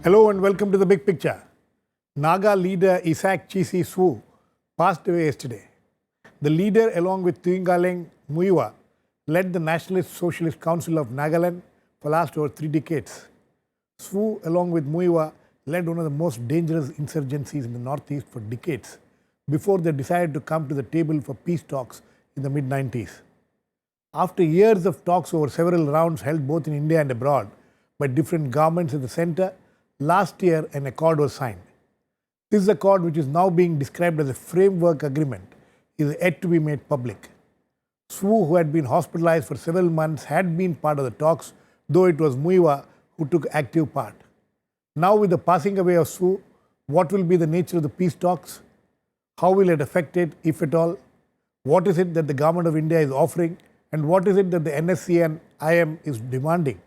Hello and welcome to the big picture. Naga leader Isak Chishi Swu passed away yesterday. The leader, along with Tuingaleng Muiwa, led the Nationalist Socialist Council of Nagaland for last over 3 decades. Swu, along with Muiwa, led one of the most dangerous insurgencies in the northeast for decades before they decided to come to the table for peace talks in the mid-90s. After years of talks over several rounds held both in India and abroad by different governments in the center, last year an accord was signed. This accord, which is now being described as a framework agreement, is yet to be made public. Swu, who had been hospitalized for several months, had been part of the talks, though it was Muiwa who took active part. Now, with the passing away of Swu, what will be the nature of the peace talks? How will it affect it, if at all? What is it that the government of India is offering? And what is it that the NSC and IM is demanding?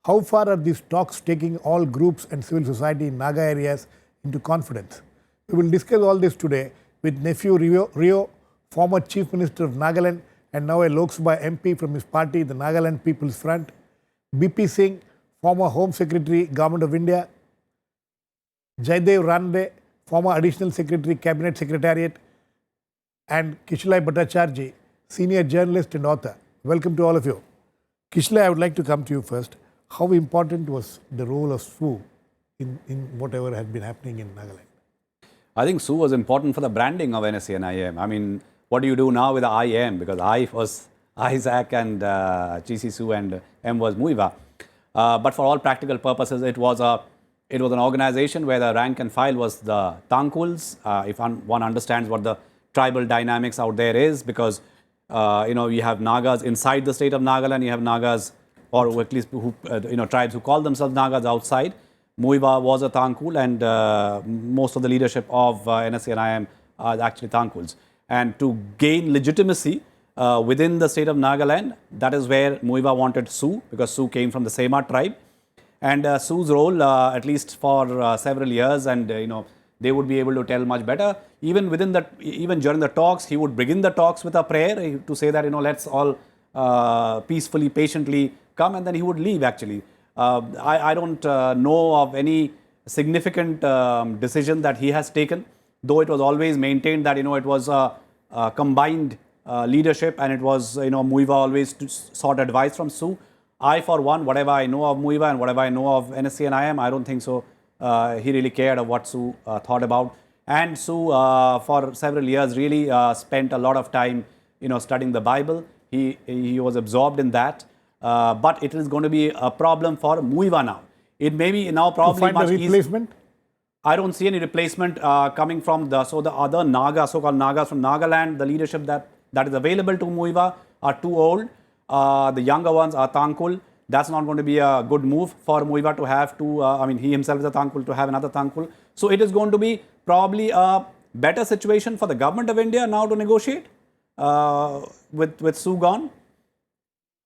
How far are these talks taking all groups and civil society in Naga areas into confidence? We will discuss all this today with Neiphiu Rio, former Chief Minister of Nagaland and now a Lok Sabha MP from his party, the Nagaland People's Front, BP Singh, former Home Secretary, Government of India, Jayadev Ranade, former Additional Secretary, Cabinet Secretariat, and Kishalay Bhattacharjee, senior journalist and author. Welcome to all of you. Kishalay, I would like to come to you first. How important was the role of Swu in whatever had been happening in Nagaland? I think Swu was important for the branding of NSC and IM. I mean, what do you do now with the IM? Because I was Isak and Chishi Swu and M was Muiwa. But for all practical purposes, it was an organization where the rank and file was the Tangkuls. If one understands what the tribal dynamics out there is, because you have Nagas inside the state of Nagaland, you have Nagas, or at least tribes who call themselves Nagas outside. Muiwa was a Tangkul, and most of the leadership of NSC and IM are actually Tangkuls. And to gain legitimacy within the state of Nagaland, that is where Muiwa wanted Swu, because Swu came from the Sema tribe. And Swu's role, at least for several years, and they would be able to tell much better. Even during the talks, he would begin the talks with a prayer to say that let's all peacefully, patiently come, and then he would leave. Actually, I don't know of any significant decision that he has taken. Though it was always maintained that it was a combined leadership, and it was Muiwa always sought advice from Swu. I, for one, whatever I know of Muiwa and whatever I know of NSC and IM, I don't think so. He really cared of what Swu thought about. And Swu, for several years, really spent a lot of time, studying the Bible. He was absorbed in that. But it is going to be a problem for Muiwa now. It may be now probably to find much a replacement. I don't see any replacement coming from the other Naga, so-called Nagas from Nagaland. The leadership that is available to Muiwa are too old. The younger ones are Tangkul. That's not going to be a good move for Muiwa to have he himself is a Tangkul, to have another Tangkul. So it is going to be probably a better situation for the government of India now to negotiate with Swu gone.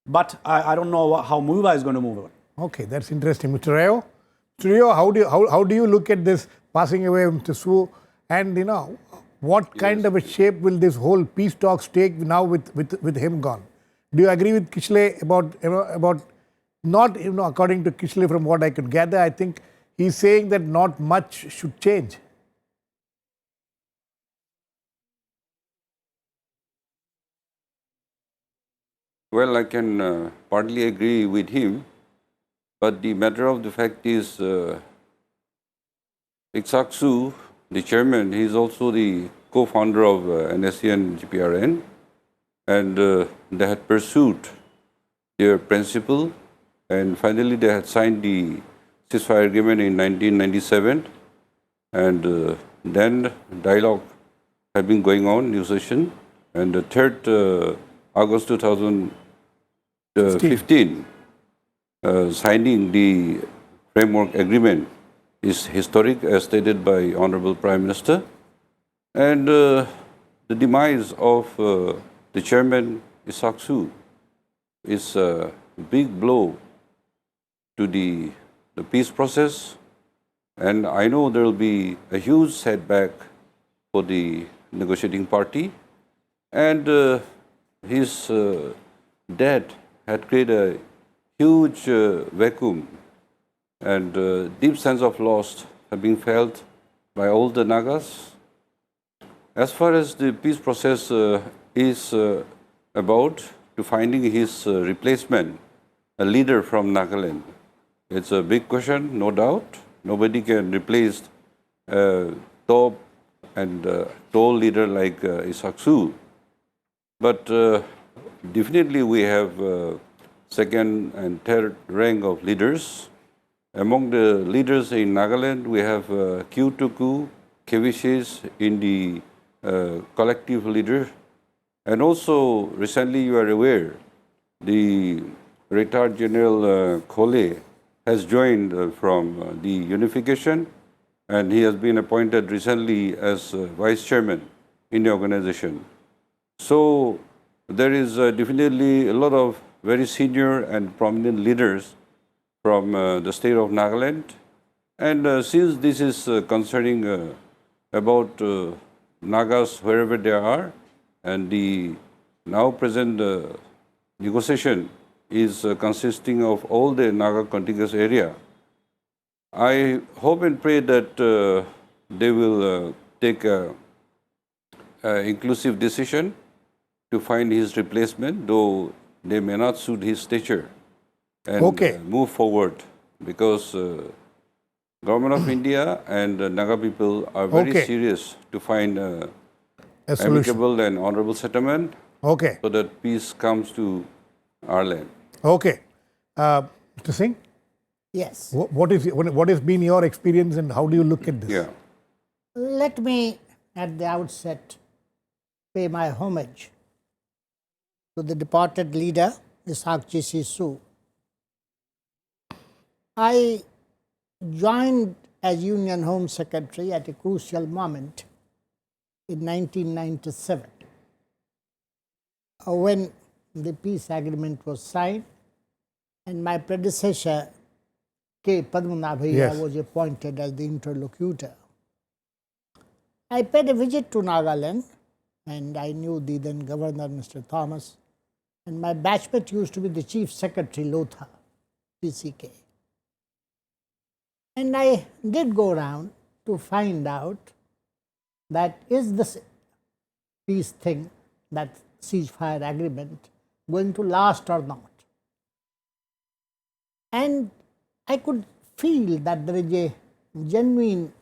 But I don't know how Muiwa is going to move on. Okay, that's interesting. Mr. Rio? Mr. Rio, how do you look at this passing away of Mr. Swu? And what kind of a shape will this whole peace talks take now with him gone? Do you agree with Kishalay about not according to Kishalay, from what I could gather, I think he's saying that not much should change. Well, I can partly agree with him, but the matter of the fact is Isak Swu, the chairman, he is also the co-founder of NSC and GPRN, and they had pursued their principle, and finally they had signed the ceasefire agreement in 1997, and then dialogue had been going on, negotiation, and the 3rd August 2015, signing the framework agreement is historic, as stated by Honorable Prime Minister, and the demise of the chairman Isak Swu is a big blow to the peace process, and I know there will be a huge setback for the negotiating party, and his death had created a huge vacuum and deep sense of loss have been felt by all the Nagas. As far as the peace process is about to finding his replacement, a leader from Nagaland, it's a big question, no doubt. Nobody can replace a top and tall leader like Isak Chishi Swu. But definitely we have second and third rank of leaders. Among the leaders in Nagaland, we have Q2Q, Kevishes in the collective leader. And also, recently you are aware, the retired General Khole has joined from the unification, and he has been appointed recently as vice chairman in the organization. So there is definitely a lot of very senior and prominent leaders from the state of Nagaland. And since this is concerning about Nagas wherever they are, and the now present negotiation is consisting of all the Naga contiguous area, I hope and pray that they will take an inclusive decision to find his replacement, though they may not suit his stature, and move forward, because Government of India and Naga people are very serious to find a amicable and honorable settlement, so that peace comes to our land. Okay. Mr. Singh? Yes. What has been your experience and how do you look at this? Yeah. Let me at the outset pay my homage to the departed leader, Isak Chishi Swu. I joined as Union Home Secretary at a crucial moment in 1997, when the peace agreement was signed and my predecessor, K. Padmanabhaiah, was appointed as the interlocutor. I paid a visit to Nagaland, and I knew the then Governor, Mr. Thomas, and my batchmate used to be the Chief Secretary, Lotha, PCK. And I did go around to find out that is this peace thing, that ceasefire agreement, going to last or not. And I could feel that there is a genuine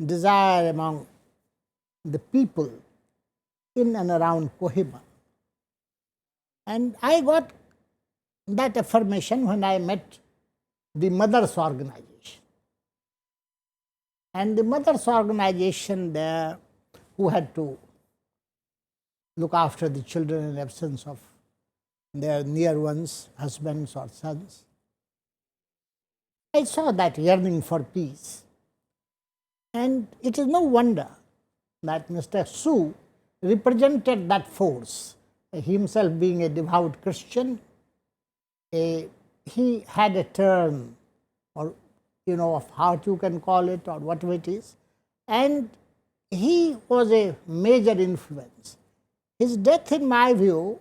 desire among the people in and around Kohima. And I got that affirmation when I met the Mothers Organization. And the Mothers Organization there, who had to look after the children in absence of their near ones, husbands or sons, I saw that yearning for peace. And it is no wonder that Mr. Swu represented that force, himself being a devout Christian. He had a turn, or of heart you can call it, or whatever it is, and he was a major influence. His death, in my view,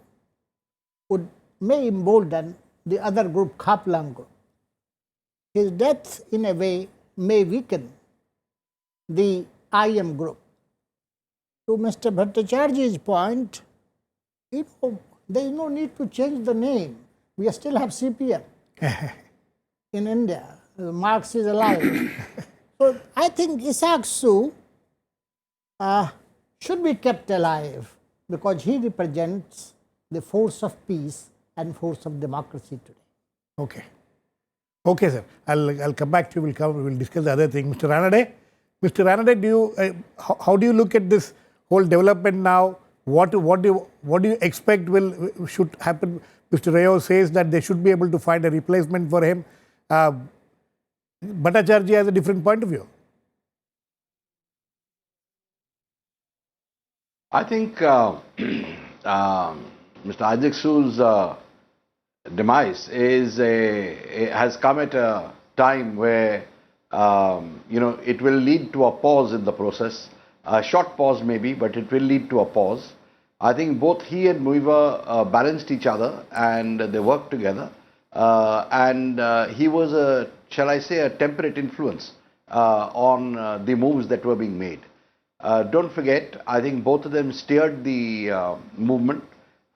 may embolden the other group, Khaplang group. His death, in a way, may weaken the IM group. To Mr. Bhattacharjee's point, there is no need to change the name. We still have CPM in India. Marx is alive. So I think Isak Chishi Swu should be kept alive because he represents the force of peace and force of democracy today. Okay. Okay, sir. I'll come back to you. We'll discuss the other thing. Mr. Ranade, how do you look at this whole development now? What do you expect should happen? Mr. Rayo says that they should be able to find a replacement for him. Bhattacharjee has a different point of view. I think Mr. Isak Chishi Swu's demise has come at a time where it will lead to a pause in the process. A short pause maybe, but it will lead to a pause. I think both he and Muiva balanced each other and they worked together. And he was a shall I say, a temperate influence on the moves that were being made. Don't forget, I think both of them steered the movement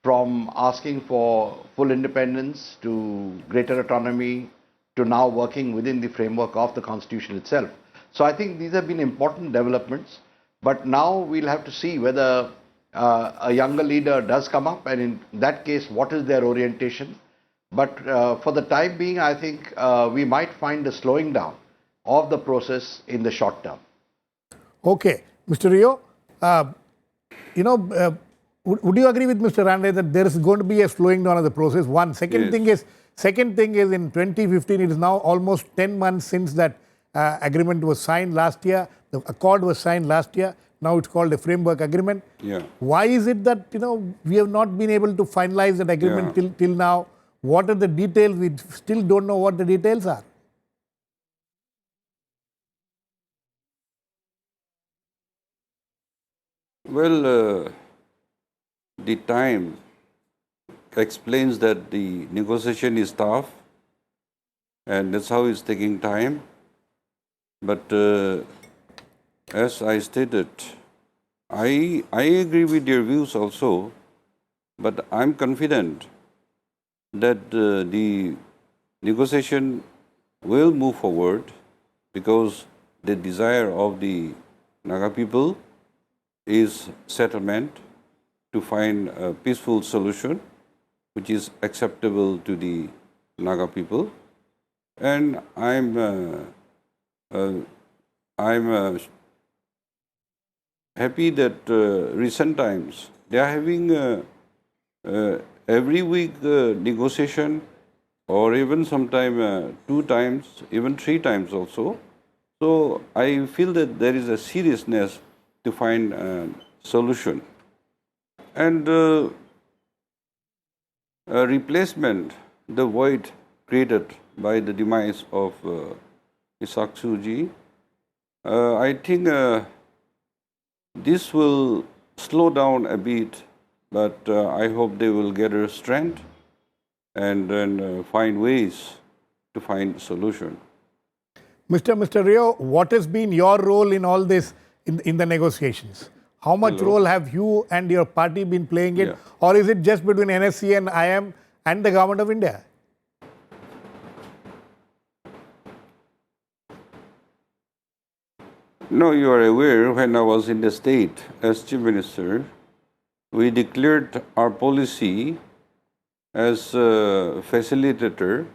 from asking for full independence to greater autonomy to now working within the framework of the constitution itself. So I think these have been important developments, but now we'll have to see whether a younger leader does come up, and in that case, what is their orientation. But for the time being, I think we might find a slowing down of the process in the short term. Okay, Mr. Rio, would you agree with Mr. Ranade that there is going to be a slowing down of the process? One. Second thing is in 2015, it is now almost 10 months since that agreement was signed last year. The accord was signed last year. Now it's called a framework agreement. Yeah. Why is it that we have not been able to finalize that agreement till now? What are the details? We still don't know what the details are. Well, the time explains that the negotiation is tough, and that's how it's taking time. But as I stated, I agree with your views also, but I'm confident that the negotiation will move forward because the desire of the Naga people is settlement, to find a peaceful solution which is acceptable to the Naga people. And I'm happy that recent times they are having every week negotiation, or even sometime 2 times, even 3 times also. So I feel that there is a seriousness to find a solution. And a replacement, the void created by the demise of Isak Chishi, I think this will slow down a bit, but I hope they will gather strength and then find ways to find solution. Mr. Rio, what has been your role in all this in the negotiations? How much role have you and your party been playing it? Yeah. Or is it just between NSC and IM and the Government of India? No, you are aware, when I was in the state as Chief Minister, we declared our policy as a facilitator,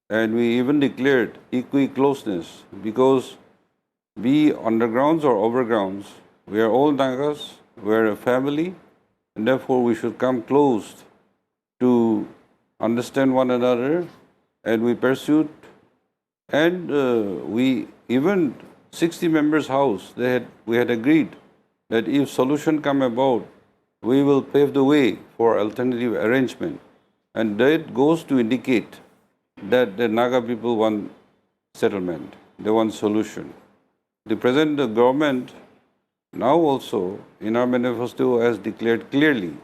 and we even declared equi-closeness, because be undergrounds or overgrounds, we are all Nagas, we are a family, and therefore we should come close to understand one another, and we pursued, and we even 60 members house, we had agreed that if solution come about, we will pave the way for alternative arrangement. And that goes to indicate that the Naga people want settlement, they want solution. The present government now also in our manifesto has declared clearly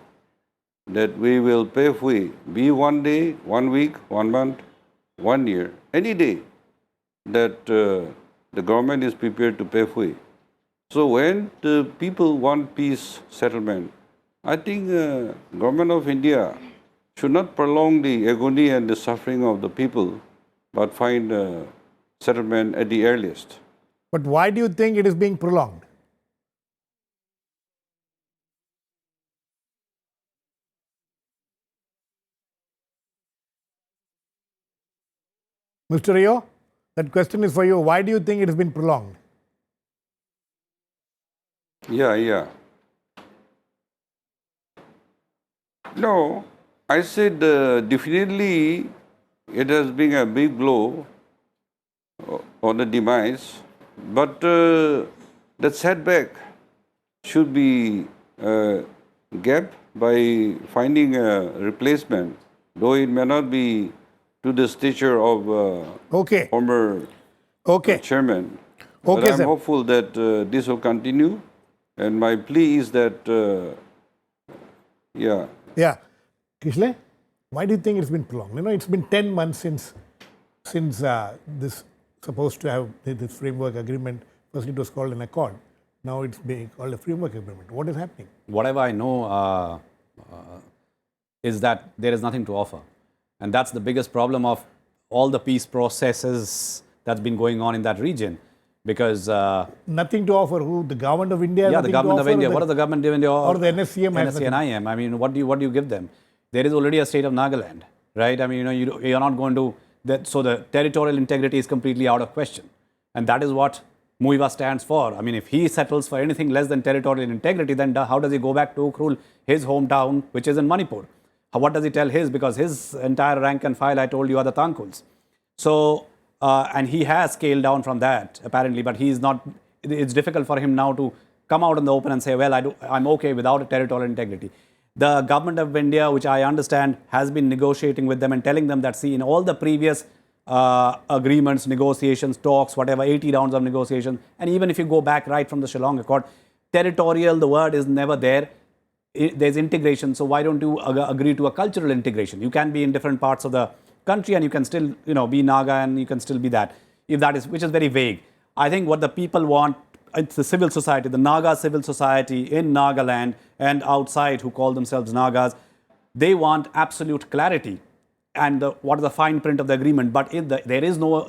that we will pave way, be 1 day, 1 week, 1 month, 1 year, any day that the government is prepared to pave way. So when the people want peace settlement, I think Government of India should not prolong the agony and the suffering of the people, but find settlement at the earliest. But why do you think it is being prolonged? Mr. Rio, that question is for you. Why do you think it has been prolonged? Yeah. No, I said definitely it has been a big blow on the demise, but that setback should be gap by finding a replacement, though it may not be to the stature of former chairman. But I'm hopeful that this will continue, and my plea is that, Yeah. Kishalay, why do you think it's been prolonged? It's been 10 months since since this supposed to have this framework agreement, first it was called an accord, now it's being called a framework agreement. What is happening? Whatever I know is that there is nothing to offer. And that's the biggest problem of all the peace processes that's been going on in that region. Because Nothing to offer who? The government of India? yeah, the government of India. What is the government of India? Or the NSCM has NSC and IM. I mean, what do you give them? There is already a state of Nagaland, right? I mean, you're not going to so the territorial integrity is completely out of question, and that is what Muiva stands for. I mean, if he settles for anything less than territorial integrity, then how does he go back to Ukhrul, his hometown, which is in Manipur? What does he tell his? Because his entire rank and file, I told you, are the Tangkuls. So, and he has scaled down from that, apparently, but he's not, it's difficult for him now to come out in the open and say, well, I'm okay without a territorial integrity. The government of India, which I understand, has been negotiating with them and telling them that, see, in all the previous agreements, negotiations, talks, whatever, 80 rounds of negotiations, and even if you go back right from the Shillong Accord, territorial, the word is never there. There's integration, so why don't you agree to a cultural integration? You can be in different parts of the country and you can still, be Naga and you can still be that, if that is, which is very vague. I think what the people want, it's the civil society, the Naga civil society in Nagaland and outside who call themselves Nagas, they want absolute clarity and what is the fine print of the agreement. But if there is no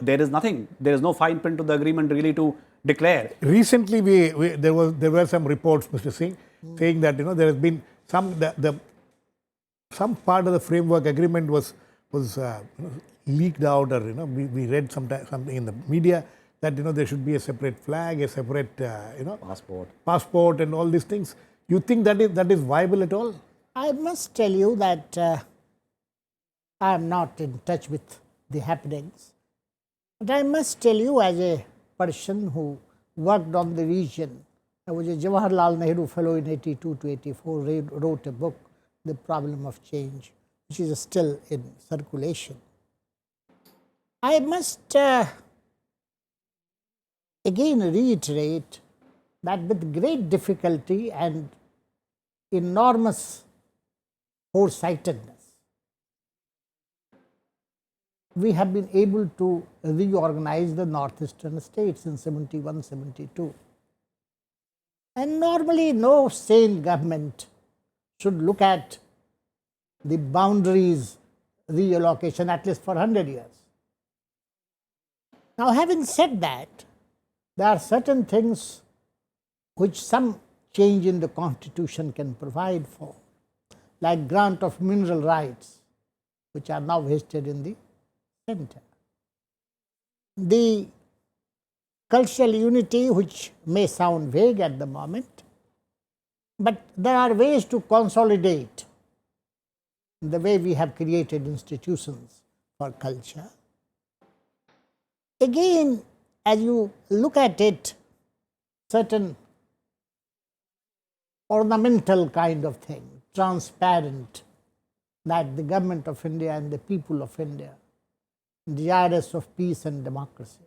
fine print of the agreement really to declare. Recently, there were some reports, Mr. Singh, saying that there has been some part of the framework agreement was leaked out, or we read something in the media that there should be a separate flag, a separate passport, and all these things. You think that is viable at all? I must tell you that I am not in touch with the happenings, but I must tell you, as a person who worked on the region, I was a Jawaharlal Nehru Fellow in 82 to 84, wrote a book, The Problem of Change, which is still in circulation. I must again reiterate that with great difficulty and enormous foresightedness, we have been able to reorganize the northeastern states in 71, 72. And normally no sane government should look at the boundaries reallocation at least for 100 years. Now, having said that, there are certain things which some change in the constitution can provide for, like grant of mineral rights, which are now vested in the center. The cultural unity, which may sound vague at the moment, but there are ways to consolidate the way we have created institutions for culture. Again, as you look at it, certain ornamental kind of thing, transparent, that the government of India and the people of India, desirous of peace and democracy,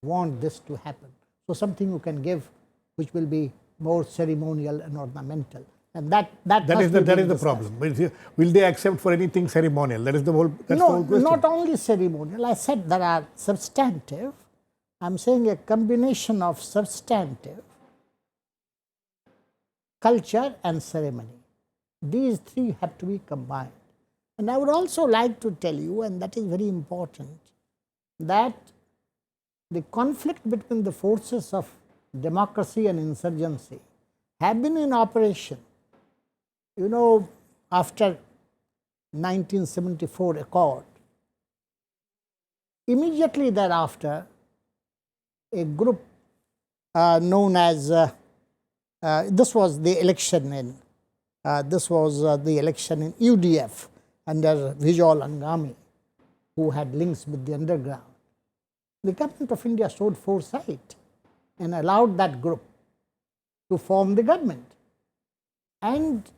want this to happen. So something you can give which will be more ceremonial and ornamental. And that is the problem. Will they accept for anything ceremonial? That is the whole question. Not only ceremonial. I said there are substantive. I'm saying a combination of substantive, culture and ceremony. These three have to be combined. And I would also like to tell you, and that is very important, that the conflict between the forces of democracy and insurgency have been in operation. After 1974 Accord, immediately thereafter, a group known as, this was the election in UDF under Vijay Angami, who had links with the underground. The government of India showed foresight and allowed that group to form the government. And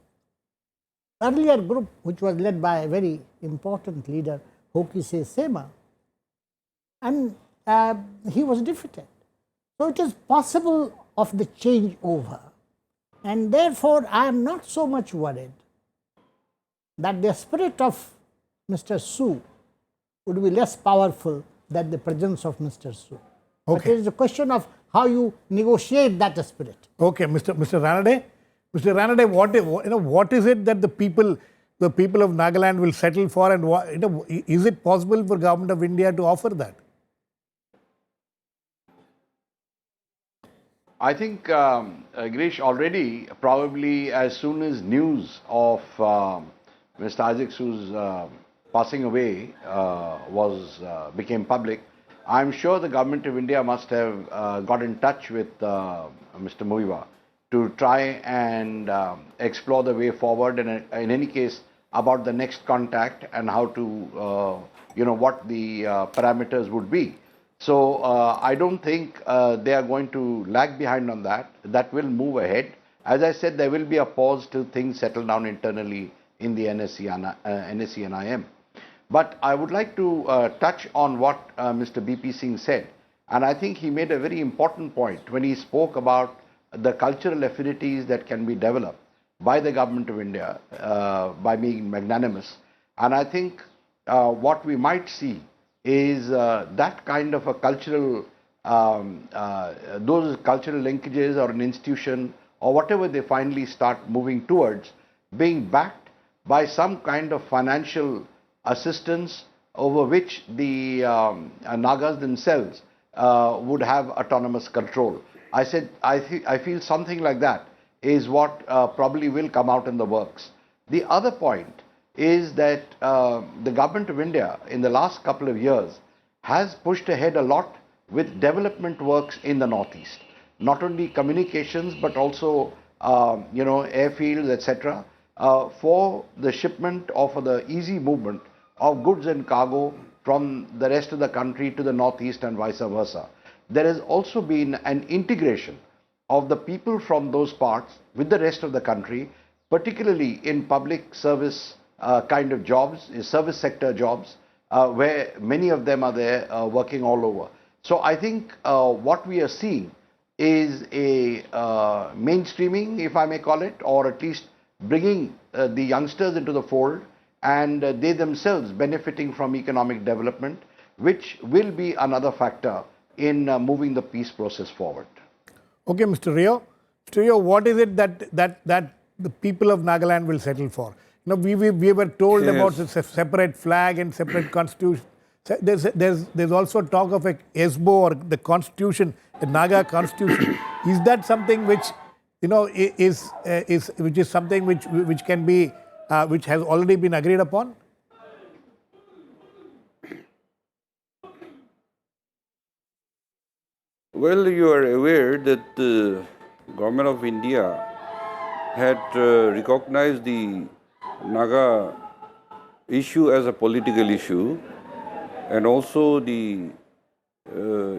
earlier group, which was led by a very important leader, Kishalay Sema, and he was defeated. So it is possible of the changeover. And therefore, I am not so much worried that the spirit of Mr. Swu would be less powerful than the presence of Mr. Swu. But Okay. it is a question of how you negotiate that spirit. Okay, Mr. Ranade. Mr. Ranade, what is it that the people of Nagaland will settle for, and is it possible for Government of India to offer that? I think, Girish, already, probably as soon as news of Mr. Isak Chishi passing away became public, I'm sure the Government of India must have got in touch with Mr. Muiva to try and explore the way forward, and in any case, about the next contact and how to, what the parameters would be. So I don't think they are going to lag behind on that. That will move ahead. As I said, there will be a pause till things settle down internally in the NSE and IM. But I would like to touch on what Mr. BP Singh said. And I think he made a very important point when he spoke about the cultural affinities that can be developed by the Government of India by being magnanimous. And I think what we might see is that kind of a cultural, those cultural linkages or an institution or whatever they finally start moving towards, being backed by some kind of financial assistance over which the Nagas themselves would have autonomous control. I said, I feel something like that is what probably will come out in the works. The other point is that the Government of India in the last couple of years has pushed ahead a lot with development works in the Northeast. Not only communications, but also airfields, etc., for the shipment or for the easy movement of goods and cargo from the rest of the country to the Northeast and vice versa. There has also been an integration of the people from those parts with the rest of the country, particularly in public service kind of jobs, service sector jobs, where many of them are there working all over. So I think what we are seeing is a mainstreaming, if I may call it, or at least bringing the youngsters into the fold, and they themselves benefiting from economic development, which will be another factor in moving the peace process forward. Okay, Mr. Rio. Mr. Rio, what is it that the people of Nagaland will settle for? We were told about a separate flag and separate constitution. There's also talk of a ESBO or the constitution, the Naga constitution. Is that something which is something which can be which has already been agreed upon? Well, you are aware that the Government of India had recognized the Naga issue as a political issue, and also the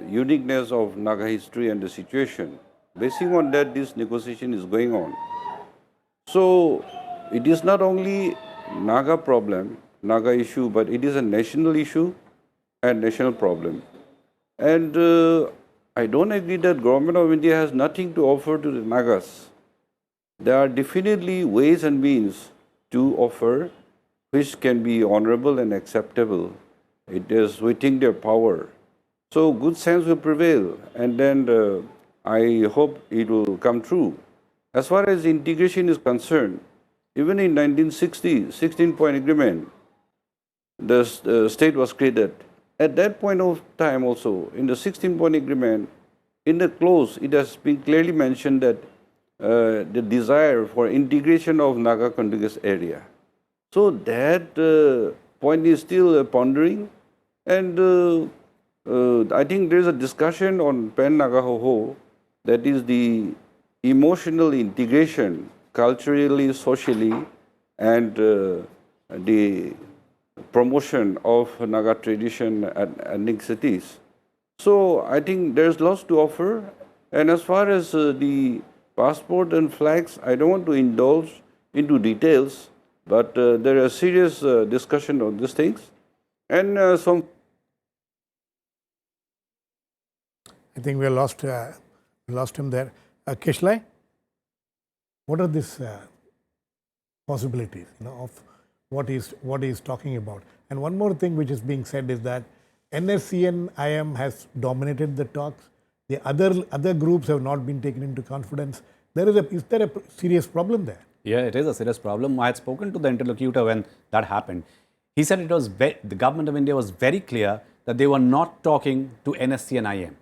uniqueness of Naga history and the situation. Basing on that, this negotiation is going on. So it is not only Naga problem, Naga issue, but it is a national issue and national problem. And I don't agree that Government of India has nothing to offer to the Nagas. There are definitely ways and means to offer which can be honorable and acceptable. It is within their power. So good sense will prevail, and then I hope it will come true. As far as integration is concerned, even in 1960, 16-point agreement, the state was created. At that point of time also, in the 16-point agreement, in the clause, it has been clearly mentioned that the desire for integration of Naga contiguous area. So that point is still pondering, and I think there is a discussion on Pen Naga Ho, that is the emotional integration, culturally, socially, and the promotion of Naga tradition at ethnic cities. So I think there's lots to offer. And as far as the passport and flags, I don't want to indulge into details, but there is serious discussion on these things. And some. I think we lost him there. Kishalay, what are these possibilities of what he's talking about. And one more thing which is being said is that NSCN-IM has dominated the talks. The other groups have not been taken into confidence. Is there a serious problem there? Yeah, it is a serious problem. I had spoken to the interlocutor when that happened. He said it was the government of India was very clear that they were not talking to NSCN-IM.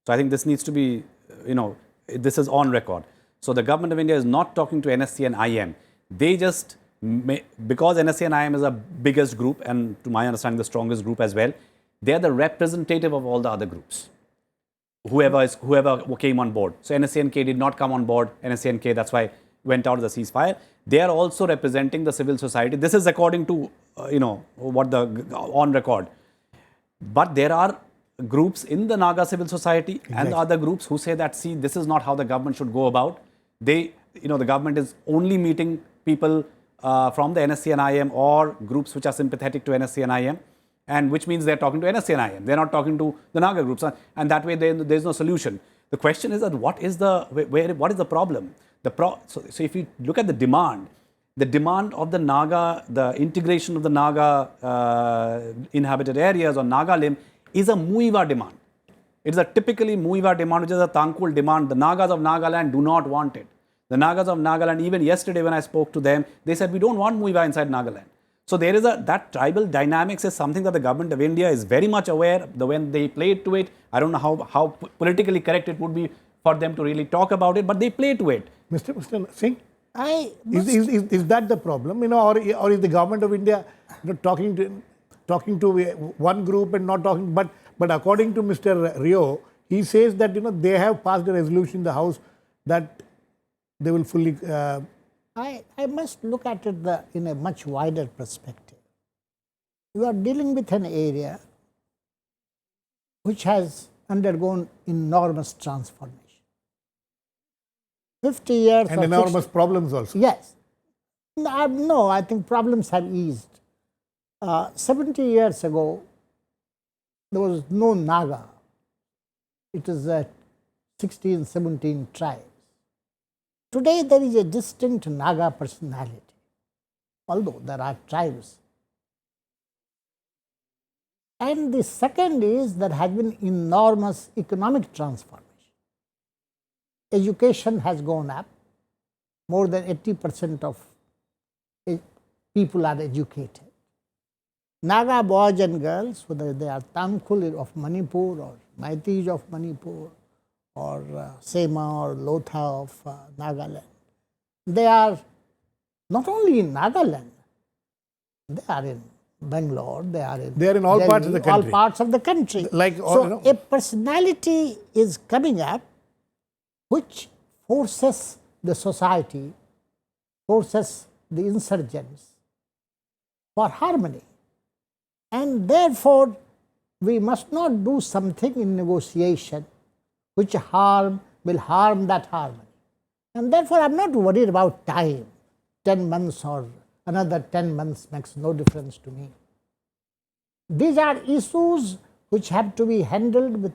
So I think this needs to be, this is on record. So the government of India is not talking to NSCN-IM. They just, because NSCN-IM is the biggest group and to my understanding the strongest group as well, they are the representative of all the other groups. Whoever came on board. So NSCN-K did not come on board. NSCN-K, that's why went out of the ceasefire. They are also representing the civil society. This is according to, what on record. But there are groups in the Naga civil society and the other groups who say that, see, this is not how the government should go about. The government is only meeting people from the NSCN-IM or groups which are sympathetic to NSCN-IM, and which means they're talking to NSCN-IM. They're not talking to the Naga groups, and that way there's no solution. The question is that what is the problem? So if you look at the demand of the Naga, the integration of the Naga inhabited areas or Nagaland is a Muiva demand. It's a typically Muiva demand, which is a Tangkul demand. The Nagas of Nagaland do not want it. The Nagas of Nagaland, even yesterday when I spoke to them, they said, we don't want Muiva inside Nagaland. So there is that tribal dynamics is something that the government of India is very much aware. When they play to it, I don't know how politically correct it would be for them to really talk about it, but they play to it. Mr. Singh, is that the problem? Or is the government of India talking to one group and not talking? But according to Mr. Rio, he says that they have passed a resolution in the House that they will fully. I must look at it in a much wider perspective. You are dealing with an area which has undergone enormous transformation. 50 years and enormous problems also. Yes. No, I think problems have eased. 70 years ago, there was no Naga. It is 16, 17 tribes. Today, there is a distinct Naga personality, although there are tribes. And the second is there has been enormous economic transformation. Education has gone up. More than 80% of people are educated. Naga boys and girls, whether they are Tangkul of Manipur or Meiteis of Manipur or Sema or Lotha of Nagaland, they are not only in Nagaland, they are in Bangalore, they are in all Delhi, parts of the country. All parts of the country. So a personality is coming up which forces the society, forces the insurgents for harmony. And therefore, we must not do something in negotiation which will harm that harmony. And therefore, I am not worried about time. 10 months or another 10 months makes no difference to me. These are issues which have to be handled with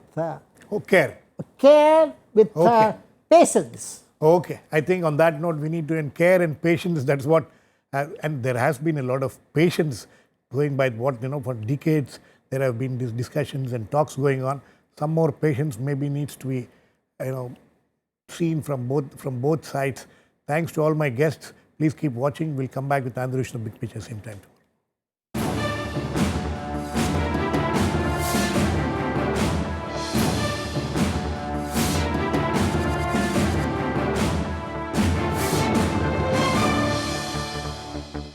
care, with patience. Okay. I think on that note, we need to end care and patience. That's what, and there has been a lot of patience going by for decades. There have been these discussions and talks going on. Some more patience maybe needs to be, seen from both sides. Thanks to all my guests. Please keep watching. We'll come back with another edition of Big Picture same time.